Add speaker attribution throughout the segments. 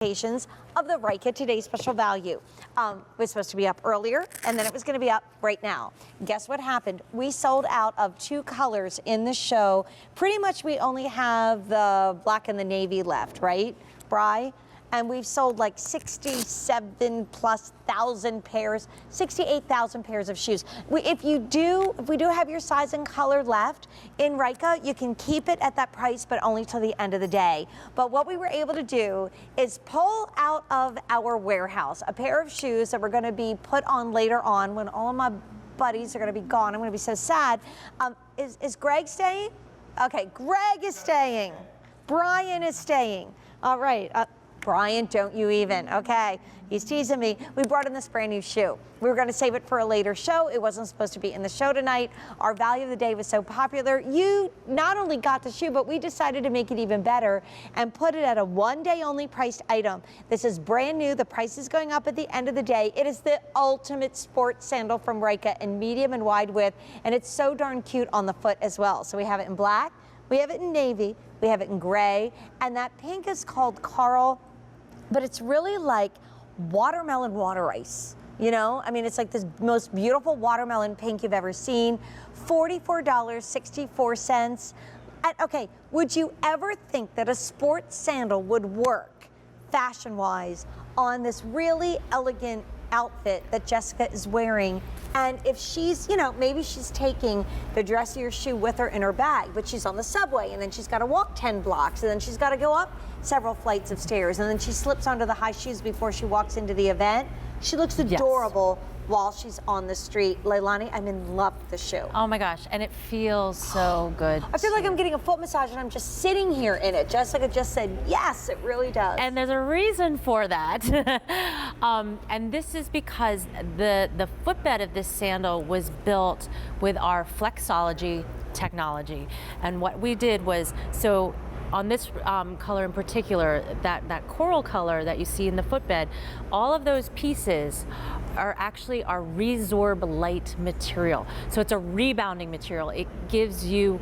Speaker 1: Of the Ryka Today Special Value. It was supposed to be up earlier, and then it was going to be up right now. Guess what happened? We sold out of 2 colors in the show. Pretty much we only have the black and the navy left, right, Bri? And we've sold like 67,000+ pairs, 68,000 pairs of shoes. If we do have your size and color left in Ryka, you can keep it at that price, but only till the end of the day. But what we were able to do is pull out of our warehouse a pair of shoes that were going to be put on later on when all of my buddies are going to be gone. I'm going to be so sad. Is Greg staying? Okay, Greg is staying. Brian is staying. All right. Brian, don't you even. Okay, he's teasing me. We brought in this brand new shoe. We were going to save it for a later show. It wasn't supposed to be in the show tonight. Our value of the day was so popular. You not only got the shoe, but we decided to make it even better and put it at a one-day only priced item. This is brand new. The price is going up at the end of the day. It is the ultimate sports sandal from Ryka in medium and wide width, and it's so darn cute on the foot as well. So we have it in black, we have it in navy, we have it in gray, and that pink is called Coral. But it's really like watermelon water ice, you know? I mean, it's like this most beautiful watermelon pink you've ever seen. $44.64. Okay, would you ever think that a sports sandal would work fashion-wise on this really elegant outfit that Jessica is wearing? And if she's, you know, maybe she's taking the dressier shoe with her in her bag, but she's on the subway and then she's got to walk 10 blocks and then she's got to go up several flights of stairs and then she slips onto the high shoes before she walks into the event. She looks adorable while she's on the street. Leilani, I'm in love with the shoe.
Speaker 2: Oh my gosh, and it feels so good.
Speaker 1: I feel like I'm getting a foot massage and I'm just sitting here in it. Jessica just said, yes, it really does.
Speaker 2: And there's a reason for that. And this is because the footbed of this sandal was built with our Flexology technology. And what we did was, so on this color in particular, that coral color that you see in the footbed, all of those pieces are actually our resorb light material. So it's a rebounding material. It gives you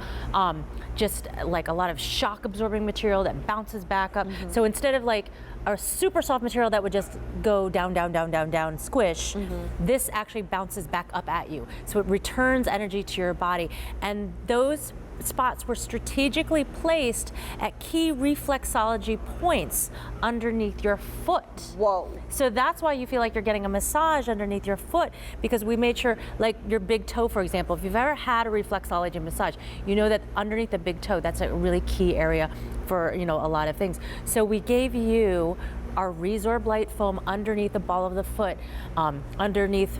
Speaker 2: just like a lot of shock absorbing material that bounces back up. Mm-hmm. So instead of like a super soft material that would just go down, down, down, down, down, squish, this actually bounces back up at you. So it returns energy to your body. And those spots were strategically placed at key reflexology points underneath your foot.
Speaker 1: Whoa.
Speaker 2: So that's why you feel like you're getting a massage underneath your foot, because we made sure, like your big toe, for example, if you've ever had a reflexology massage, you know that underneath the big toe, that's a really key area for, you know, a lot of things. So we gave you our resorb light foam underneath the ball of the foot, underneath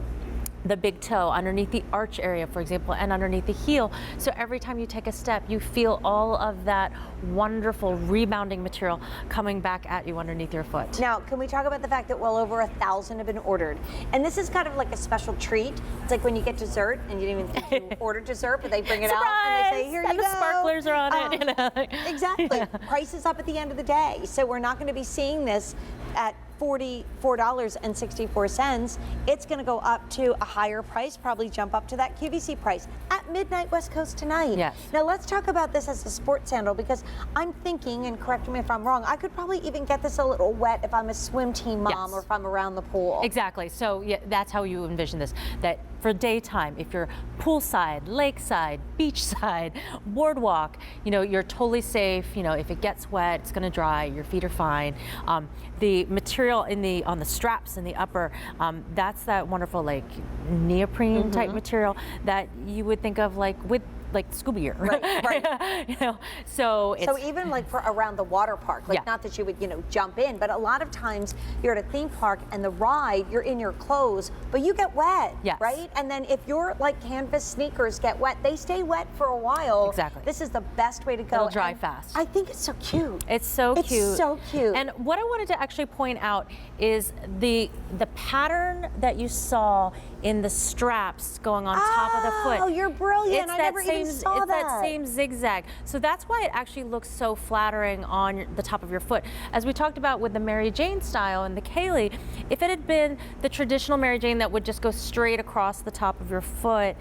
Speaker 2: the big toe, underneath the arch area, for example, and underneath the heel. So every time you take a step, you feel all of that wonderful rebounding material coming back at you underneath your foot.
Speaker 1: Now, can we talk about the fact that well over 1,000 have been ordered? And this is kind of like a special treat. It's like when you get dessert and you didn't even think you ordered dessert, but they bring it out and they say, here you go.
Speaker 2: And the sparklers are on it. You know?
Speaker 1: Exactly. Yeah. Price is up at the end of the day. So we're not going to be seeing this at $44.64. It's going to go up to a higher price, probably jump up to that QVC price at midnight West Coast tonight.
Speaker 2: Yes.
Speaker 1: Now let's talk about this as a sports sandal, because I'm thinking, and correct me if I'm wrong, I could probably even get this a little wet if I'm a swim team mom or if I'm around the pool.
Speaker 2: Exactly. So yeah, that's how you envision this. That for daytime, if you're poolside, lakeside, beachside, boardwalk, you know, you're totally safe. You know, if it gets wet, it's going to dry. Your feet are fine. The material on the straps in the upper, that's that wonderful like neoprene type material that you would think of like with like scuba gear.
Speaker 1: Right.
Speaker 2: You know, so
Speaker 1: even like for around the water park, like not that you would, you know, jump in, but a lot of times you're at a theme park and the ride, you're in your clothes, but you get wet, right? And then if your like canvas sneakers get wet, they stay wet for a while.
Speaker 2: Exactly.
Speaker 1: This is the best way to go.
Speaker 2: It'll dry fast.
Speaker 1: I think it's so cute.
Speaker 2: It's so cute.
Speaker 1: It's so cute.
Speaker 2: And what I wanted to actually point out is the pattern that you saw in the straps going on top of the foot.
Speaker 1: Oh, you're brilliant. I never even saw that.
Speaker 2: It's that same zigzag. So that's why it actually looks so flattering on the top of your foot. As we talked about with the Mary Jane style and the Kaylee, if it had been the traditional Mary Jane that would just go straight across the top of your foot,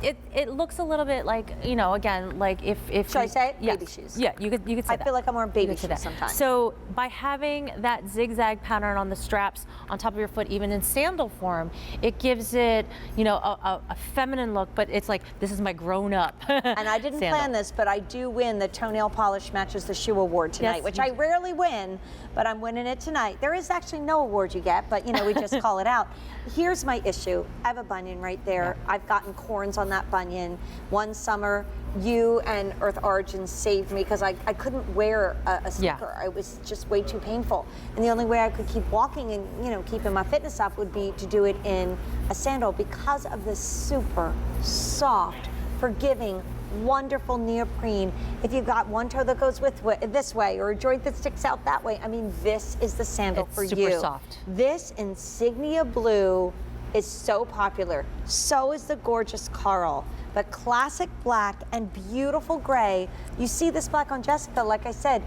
Speaker 2: It looks a little bit like, you know, again, like if
Speaker 1: Should I say it?
Speaker 2: Yes.
Speaker 1: Baby shoes.
Speaker 2: Yeah, you could say
Speaker 1: I
Speaker 2: that.
Speaker 1: feel like I'm wearing baby
Speaker 2: You could say
Speaker 1: shoes
Speaker 2: that.
Speaker 1: sometimes.
Speaker 2: So by having that zigzag pattern on the straps on top of your foot, even in sandal form, it gives it, you know, a feminine look, but it's like, this is my grown up.
Speaker 1: And I didn't plan this, but I do win the toenail polish matches the shoe award tonight,
Speaker 2: Yes,
Speaker 1: which
Speaker 2: you
Speaker 1: I
Speaker 2: do.
Speaker 1: rarely win, but I'm winning it tonight. There is actually no award you get, but you know, we just call it out. Here's my issue. I have a bunion right there.
Speaker 2: Yeah.
Speaker 1: I've gotten corns on that bunion. One summer, you and Earth Origins saved me because I couldn't wear a sneaker. It was just way too painful. And the only way I could keep walking and, you know, keeping my fitness up would be to do it in a sandal because of this super soft, forgiving, wonderful neoprene. If you've got one toe that goes this way or a joint that sticks out that way, I mean, this is the sandal for you.
Speaker 2: Super soft.
Speaker 1: This insignia blue is so popular. So is the gorgeous coral. But classic black and beautiful gray. You see this black on Jessica, like I said,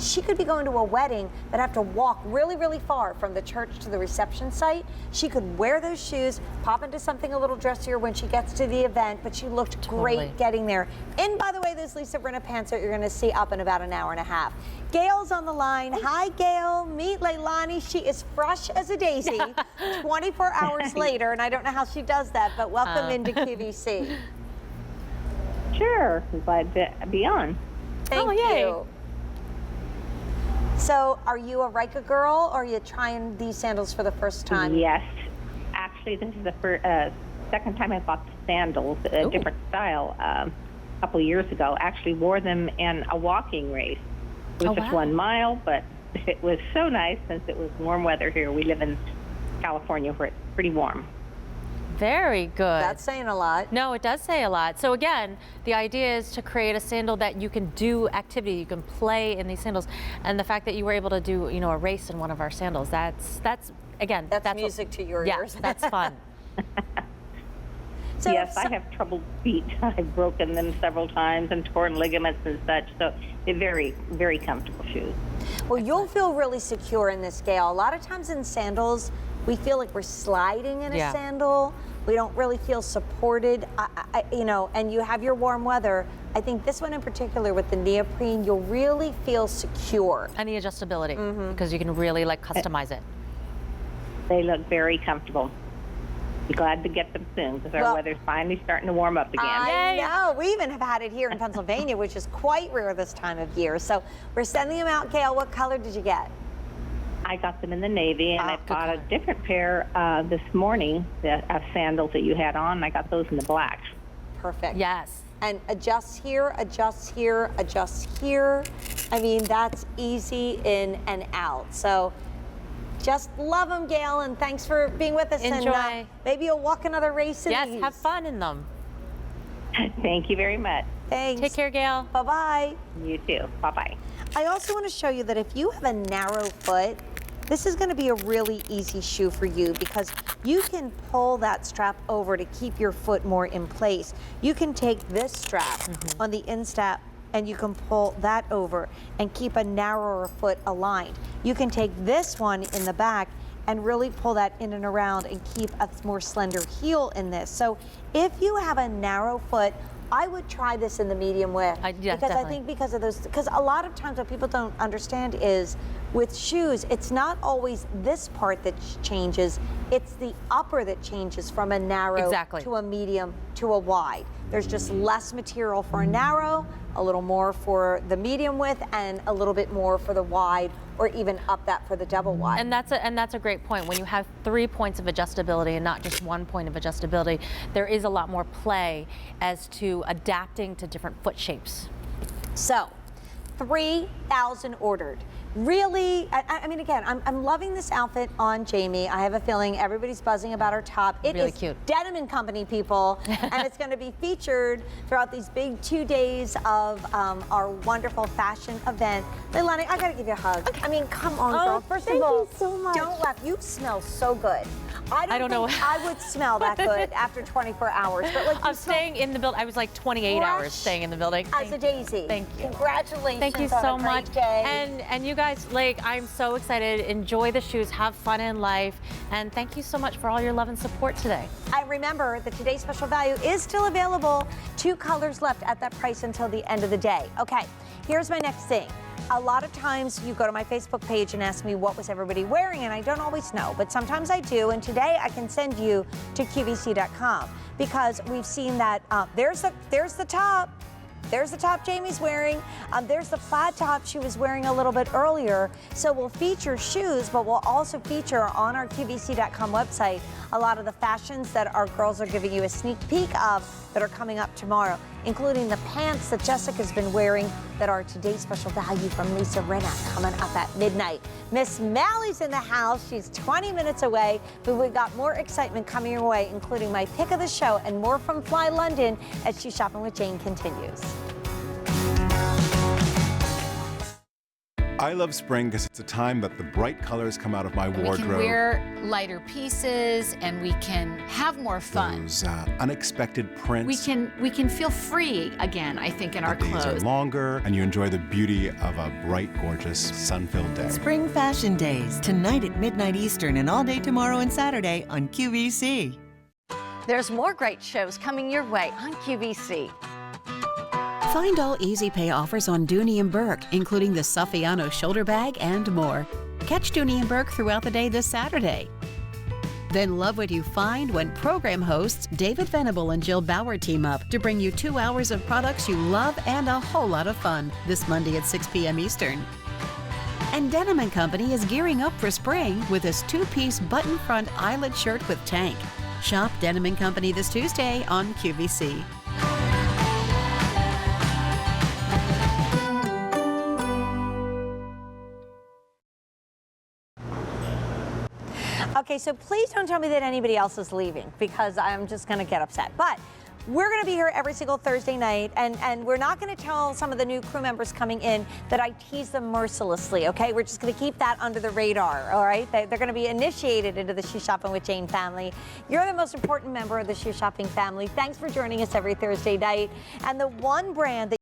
Speaker 1: she could be going to a wedding but have to walk really, really far from the church to the reception site. She could wear those shoes, pop into something a little dressier when she gets to the event, but she looked great getting there. And by the way, those Lisa Brenna pants that you're gonna see up in about an hour and a half. Gail's on the line. Hi, Gail. Meet Leilani. She is fresh as a daisy 24 hours later, and I don't know how she does that, but welcome into QVC.
Speaker 3: Sure, I'm glad to be on.
Speaker 1: Thank you. So, are you a Ryka girl, or are you trying these sandals for the first time?
Speaker 3: Yes, actually, this is the second time I bought the sandals, a different style, a couple of years ago. Actually wore them in a walking race. It was just 1 mile, but it was so nice since it was warm weather here. We live in California where it's pretty warm.
Speaker 2: Very good.
Speaker 1: That's saying a lot.
Speaker 2: No, it does say a lot. So again, the idea is to create a sandal that you can do activity, you can play in these sandals, and the fact that you were able to do, you know, a race in one of our sandals, that's again, that's
Speaker 1: music to your ears.
Speaker 2: Yeah, that's fun.
Speaker 1: So
Speaker 3: yes, I have troubled feet. I've broken them several times and torn ligaments and such, so they're very, very comfortable shoes.
Speaker 1: Well, you'll feel really secure in this, Gail. A lot of times in sandals, we feel like we're sliding in a sandal. We don't really feel supported, you know, and you have your warm weather. I think this one in particular with the neoprene, you'll really feel secure.
Speaker 2: And the adjustability, because you can really like customize it.
Speaker 3: They look very comfortable. Be glad to get them soon because our weather's finally starting to warm up again.
Speaker 1: I know. We even have had it here in Pennsylvania, which is quite rare this time of year. So we're sending them out. Gail, what color did you get?
Speaker 3: I got them in the navy, and I bought a different pair this morning of sandals that you had on. I got those in the black.
Speaker 1: Perfect.
Speaker 2: Yes.
Speaker 1: And adjust here, adjust here, adjust here. I mean, that's easy in and out. So just love them, Gail, and thanks for being with us.
Speaker 2: Enjoy.
Speaker 1: And maybe you'll walk another race in
Speaker 2: Yes,
Speaker 1: these.
Speaker 2: have fun in them.
Speaker 3: Thank you very much.
Speaker 1: Thanks.
Speaker 2: Take care, Gail.
Speaker 1: Bye-bye.
Speaker 3: You too. Bye-bye.
Speaker 1: I also want to show you that if you have a narrow foot, this is going to be a really easy shoe for you because you can pull that strap over to keep your foot more in place. You can take this strap on the instep and you can pull that over and keep a narrower foot aligned. You can take this one in the back and really pull that in and around and keep a more slender heel in this. So if you have a narrow foot, I would try this in the medium width
Speaker 2: yeah,
Speaker 1: because
Speaker 2: definitely.
Speaker 1: I think because of those, because a lot of times what people don't understand is with shoes, it's not always this part that changes, it's the upper that changes from a narrow to a medium to a wide. There's just less material for a narrow, a little more for the medium width, and a little bit more for the wide, or even up that for the double wide.
Speaker 2: And that's a great point. When you have 3 points of adjustability and not just 1 point of adjustability, there is a lot more play as to adapting to different foot shapes.
Speaker 1: So, 3,000 ordered. Really, I mean, again, I'm loving this outfit on Jamie. I have a feeling everybody's buzzing about her top. It
Speaker 2: really
Speaker 1: is
Speaker 2: cute.
Speaker 1: Denim and Company, people, and it's going to be featured throughout these big 2 days of our wonderful fashion event. Leilani, I got to give you a hug. I mean, come on, girl. First of all,
Speaker 3: so much.
Speaker 1: don't laugh. You smell so good. I don't know. I would smell that good after 24 hours. But like
Speaker 2: I'm staying in the building. I was like 28 hours staying in the building.
Speaker 1: As a daisy.
Speaker 2: Thank you.
Speaker 1: Congratulations.
Speaker 2: Thank you
Speaker 1: on
Speaker 2: so
Speaker 1: a great
Speaker 2: much.
Speaker 1: Day.
Speaker 2: And you guys, like, I'm so excited. Enjoy the shoes. Have fun in life. And thank you so much for all your love and support today.
Speaker 1: And remember that today's special value is still available. 2 colors left at that price until the end of the day. Okay, here's my next thing. A lot of times you go to my Facebook page and ask me what was everybody wearing, and I don't always know, but sometimes I do. And today I can send you to QVC.com because we've seen that there's the top. There's the top Jamie's wearing. There's the plaid top she was wearing a little bit earlier. So we'll feature shoes, but we'll also feature on our QVC.com website a lot of the fashions that our girls are giving you a sneak peek of that are coming up tomorrow, including the pants that Jessica's been wearing that are today's special value from Lisa Rinna coming up at midnight. Miss Mally's in the house. She's 20 minutes away, but we've got more excitement coming your way, including my pick of the show and more from Fly London as Shoe Shopping with Jane continues.
Speaker 4: I love spring because it's a time that the bright colors come out of my wardrobe.
Speaker 5: We can wear lighter pieces and we can have more fun.
Speaker 4: Those unexpected prints.
Speaker 5: We can feel free again, I think, in our
Speaker 4: the days
Speaker 5: clothes.
Speaker 4: are longer and you enjoy the beauty of a bright, gorgeous, sun-filled day.
Speaker 6: Spring Fashion Days, tonight at midnight Eastern and all day tomorrow and Saturday on QVC.
Speaker 7: There's more great shows coming your way on QVC.
Speaker 8: Find all Easy Pay offers on Dooney & Burke, including the Suffiano shoulder bag and more. Catch Dooney & Burke throughout the day this Saturday. Then love what you find when program hosts David Venable and Jill Bauer team up to bring you 2 hours of products you love and a whole lot of fun this Monday at 6 p.m. Eastern. And Denim & Company is gearing up for spring with this 2-piece button front eyelet shirt with tank. Shop Denim & Company this Tuesday on QVC.
Speaker 1: Okay, so please don't tell me that anybody else is leaving because I'm just going to get upset. But we're going to be here every single Thursday night, and we're not going to tell some of the new crew members coming in that I tease them mercilessly, okay? We're just going to keep that under the radar, all right? They're going to be initiated into the Shoe Shopping with Jane family. You're the most important member of the Shoe Shopping family. Thanks for joining us every Thursday night. And the one brand that